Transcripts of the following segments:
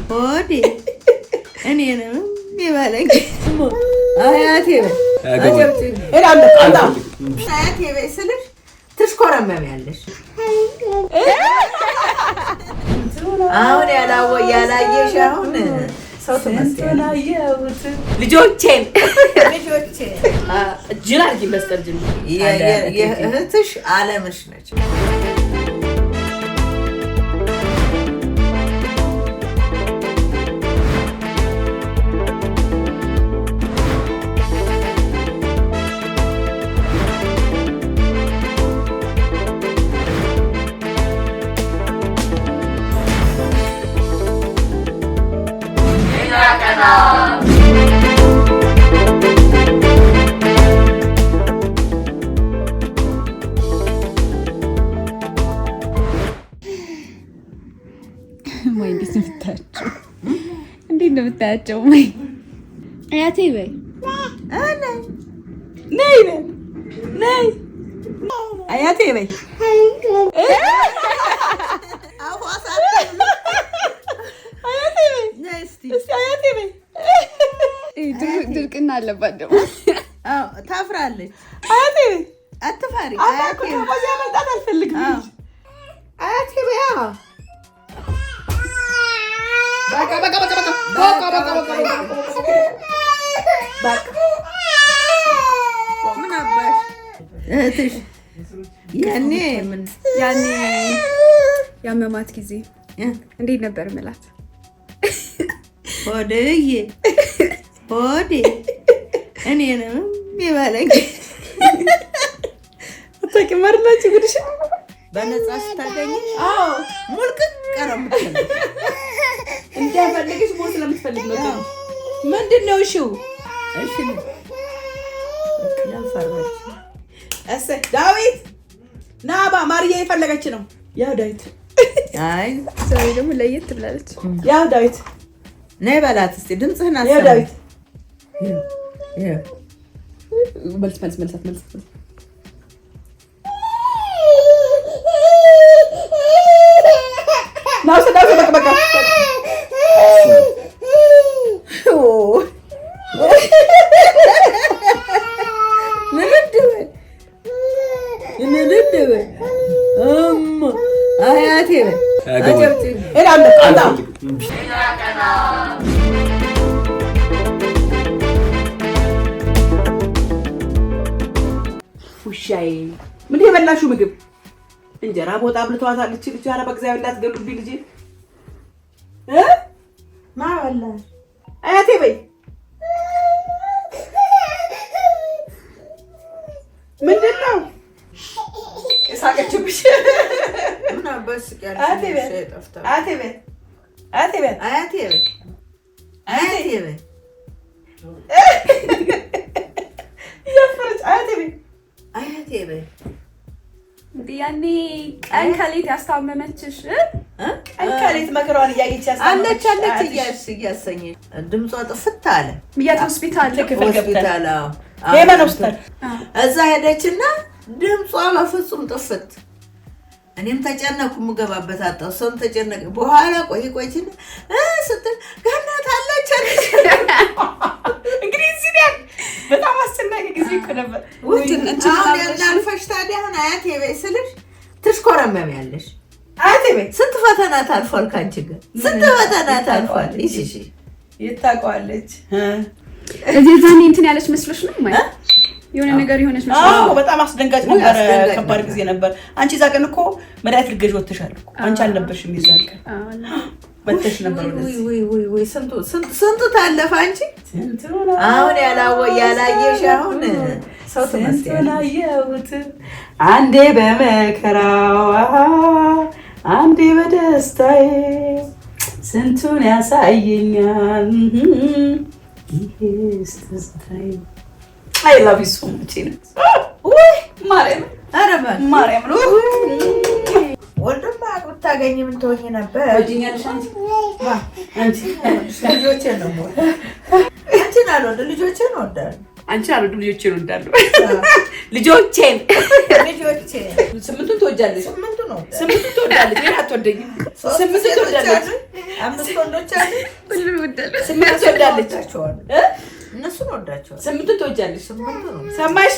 ሆዴ እኔንም ይበለኝ አያቴ አያቴ በይ ስልሽ ትሽኮረመሚያለሽ። አሁን ያላየሽ አሁን ሰው ትመስያለሽ። ልጆቼን ጅራ ይመስል የእህትሽ አለምሽ ነች። እንዴት ነው የምታያቸው? አያቴ በይ ነይ ነይ አያቴ በይ ድርቅና አለባት ደግሞ ታፍራለች። አያቴ አትፈሪ። አያቴ መጣት አልፈልግም። አያቴ በይ ምን አባሽ እህትሽ ያኔ ያመማት ጊዜ እንዴት ነበር ምላት? ሆዴ እኔንም ይበለኝ። አታውቂም ጉድሽ በነፃ ስታገኝሽ ሙልቅቅ ቀረምት እንዲያፈልግሽ ሞት ስለምትፈልግ ነው። ምንድን ነው እሺው? እሺ ለፈረች እሰይ ዳዊት ናባ ማርዬ የፈለገች ነው። ያው ዳዊት አይ ዛሬ ደግሞ ለየት ብላለች። ያው ዳዊት ነይ በላት እስቲ ድምፅህን አሰማ። ያው ዳዊት መልስ ናው በቃ አያቴ ውሻዬ ምን የበላሽው ምግብ? እንጀራ ቦጣ አብልተዋታለች ልጅ። ኧረ በእግዚአብሔር እንዳትገሉብኝ ልጄ። ማበላሽ አያቴ በይ ምንድን ነው የሳቀችብሽ? ምን አባስ ያለ አያቴ በይ አያቴ በይ አያቴ በይ አያቴ በይ አያቴ በይ ያፈረች አያቴ በይ አያቴ በይ ያኔ ቀን ከሌት ያስታመመችሽ ቀን ከሌት መከራዋን እያየች አለች እያሰኘች ድምጿ ጥፍት አለ። የት ሆስፒታል? ሆስፒታል ሄመን ሆስፒታል እዛ ሄደችና ድምጿ በፍጹም ጥፍት። እኔም ተጨነኩ። የምገባበት አጣሁ። እሷም ተጨነቀ። በኋላ ቆይችን ስትል ገነት አለች እንግዲህ እዚህ በጣም አስጨናቂ ጊዜ እኮ ነበር። አሁን ያልናልፈሽ ታዲያ አሁን አያቴ በይ ስልሽ ትሽኮረመሚያለሽ። አያቴ በይ ስንት ፈተና ታልፏል ከአንቺ ጋር ስንት ፈተና ታልፏል። እሺ የታውቀዋለች እዚህ ዛኔ እንትን ያለች መስሎሽ ነው ማለት የሆነ ነገር የሆነች መስሎሽ? አዎ በጣም አስደንጋጭ ነበር። ከባድ ጊዜ ነበር። አንቺ እዛ ቀን እኮ መድኃኒት ልትገዢ ወጥተሻል እኮ አንቺ አልነበርሽም። ይዛል ቀን ወጥተሽ ነበር። ወይ ስንቱ ታለፈ አንቺ። አሁን ያላየሽ አሁን ሰው ትመስያለሽ። አንዴ በመከራዋ አንዴ በደስታዬ ስንቱን ያሳየኛል ይሄስ ተስታይ አይ ላቭ ዩ ሶ ማች ወይ ማርያም አረባ ማርያም ነው ወንድም አቁታገኝ ምን ትሆኚ ነበር? ወዲኛለሽ አንቺ ልጆቼን ነው አንቺን አልወደ ልጆቼን ወዳለሁ አንቺ አልወድም ልጆቼን እወዳለሁ ልጆቼን ስምንቱን ትወጃለሽ ስምንቱን ትወዳለች ግን አትወደኝም ስምንቱን ትወዳለች አምስት ወንዶች አሉ ሁሉንም እወዳለሁ ስምንቱን ትወዳለች እነሱን ወዳቸዋል ስምንቱን ትወጃለሽ ስምንቱ ነው ሰማሽ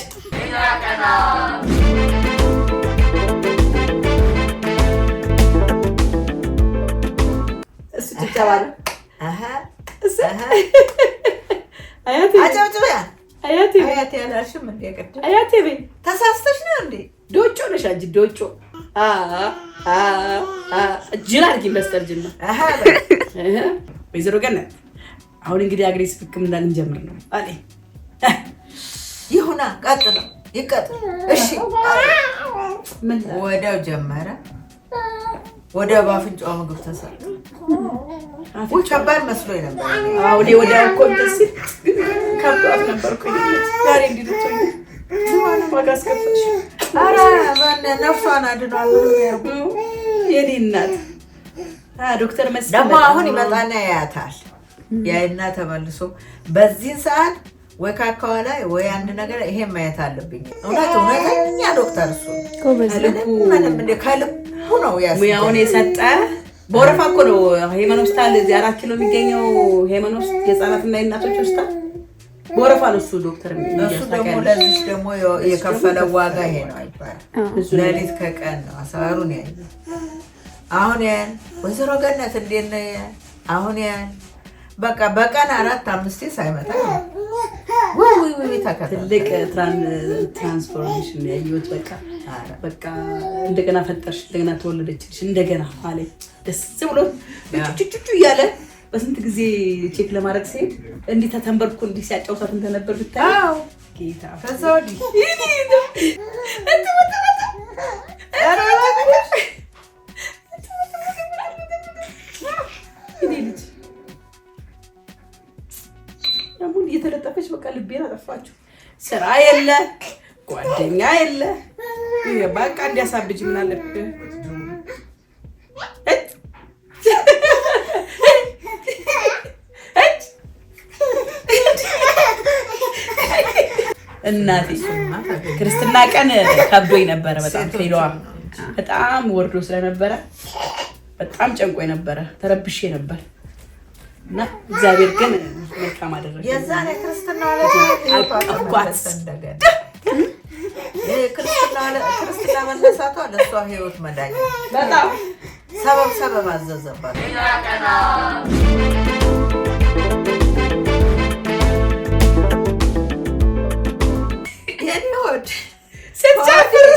እሱ ትጫባለ አያቴ አጫውጭበያ አያቴ ያላልሽም እንደ ቀደም አያቴ በይ ተሳስተሽ ነው እንዴ ዶጮ ነሽ አንቺ ዶጮ ጅል አድርጊ በስተርጅና ወይዘሮ ገነት አሁን እንግዲህ አግሬሲቭ ሕክምና ልንጀምር ነው አለ ይሁና ቀጥል ይቀጥል እሺ ምን ወዲያው ጀመረ ወዲያው ባፍንጫው ምግብ ተሰጠ ከባድ መስሎኝ ነበር አሁን ወዲያው እኮ እንደዚህ ከባድ ነበር እኮ ዛሬ እንዲልቶኝ ዋጋስ ከፈሽ አራ ማን ነፍሷን አድኗል የኔ እናት ዶክተር መስፍን ደግሞ አሁን ይመጣና ያያታል ያይና ተመልሶ በዚህ ሰዓት ወይ ካካዋ ላይ ወይ አንድ ነገር ይሄ ማየት አለብኝ እውነተኛ ዶክተር እሱ ምንም እንደ ከልቡ ነው ሙያውን የሰጠ በወረፋ እኮ ነው ሄመን ሆስፒታል እዚህ 4 ኪሎ የሚገኘው ሄመን ሆስፒታል የህፃናትና የእናቶች ሆስፒታል በወረፋ ነው እሱ ዶክተር እሱ ደግሞ ለዚህ ደግሞ የከፈለው ዋጋ ይሄ ነው አይባል ለሊት ከቀን ነው አሳሩን ያይ አሁን ያን ወይዘሮ ገነት እንዴት ነው አሁን ያን በቃ በቀን 4-5 ሳይመጣ ወይ ትልቅ ትራንስፎርሜሽን ያየሁት በቃ እንደገና ፈጠርሽ እንደገና ተወለደችልሽ እንደገና ማለት ደስ ብሎ ጩጩጩ እያለ በስንት ጊዜ ቼክ ለማድረግ ሲሄድ እንዲህ ተተንበርኩ እንዲህ ሲያጫውታት እንደነበር ብታየው ጌታ ከዛ ወዲህ አሁን እየተለጠፈች በቃ ልቤን አጠፋችሁ ስራ የለ ጓደኛ የለ በቃ እንዲያሳብጅ ምን አለብህ እናቴ ክርስትና ቀን ከብዶኝ ነበረ በጣም ሌላዋ በጣም ወርዶ ስለነበረ በጣም ጨንቆኝ ነበረ ተረብሼ ነበር እና እግዚአብሔር ግን መልካም አደረገ የዛኔ ክርስትና አቋቋት እንደገና ክርስትና መነሳቷ ለሷ ህይወት መዳኛ በጣም ሰበብ አዘዘባት የኔወድ ስትጨፍር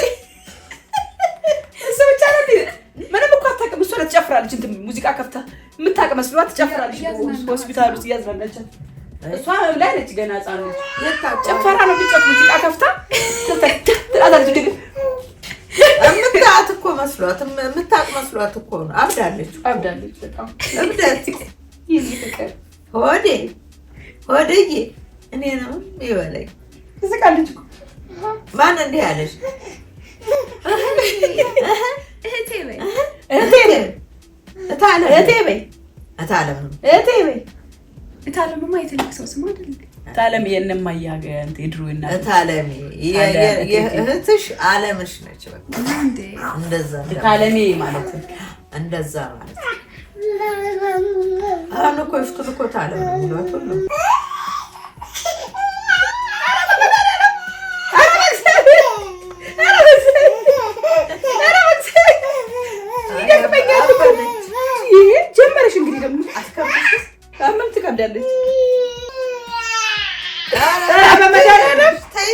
እሱ ብቻ ነው ምንም እኮ አታውቅም እሷ ትጨፍራለች እንትን ሙዚቃ ከፍታ የምታውቅ መስሏት ትጨፍራለች ሆስፒታል ውስጥ እያዝናናቻት እሷ ላይ ነች ገና ህፃን ነች ጨፈራ ነው ብቻት ሙዚቃ ከፍታ ትላታለች ድግ የምታውቅ እኮ መስሏት እኮ ነው አብዳለች በጣም እብደት ይዝቀር ሆዴ እኔ ነው ይበለኝ ትስቃለች እኮ ማን እንዲህ አለሽ እህቴ በይ እታለምማ የትልቅ ሰው ስም አይደል እታለም የእነማያ እንት የድሮ እናት እታለሚ የእህትሽ አለምሽ ነች በቃ እንደዛ እታለሚ ማለት ነው እንደዛ ማለት አሁን እኮ ፍቅር እኮ እታለም ነው የሚሏት ሁሉ ጀመረሽ እንግዲህ ደግሞ አስከብሽ ምን ትከብዳለች በመዳረሽ ተይ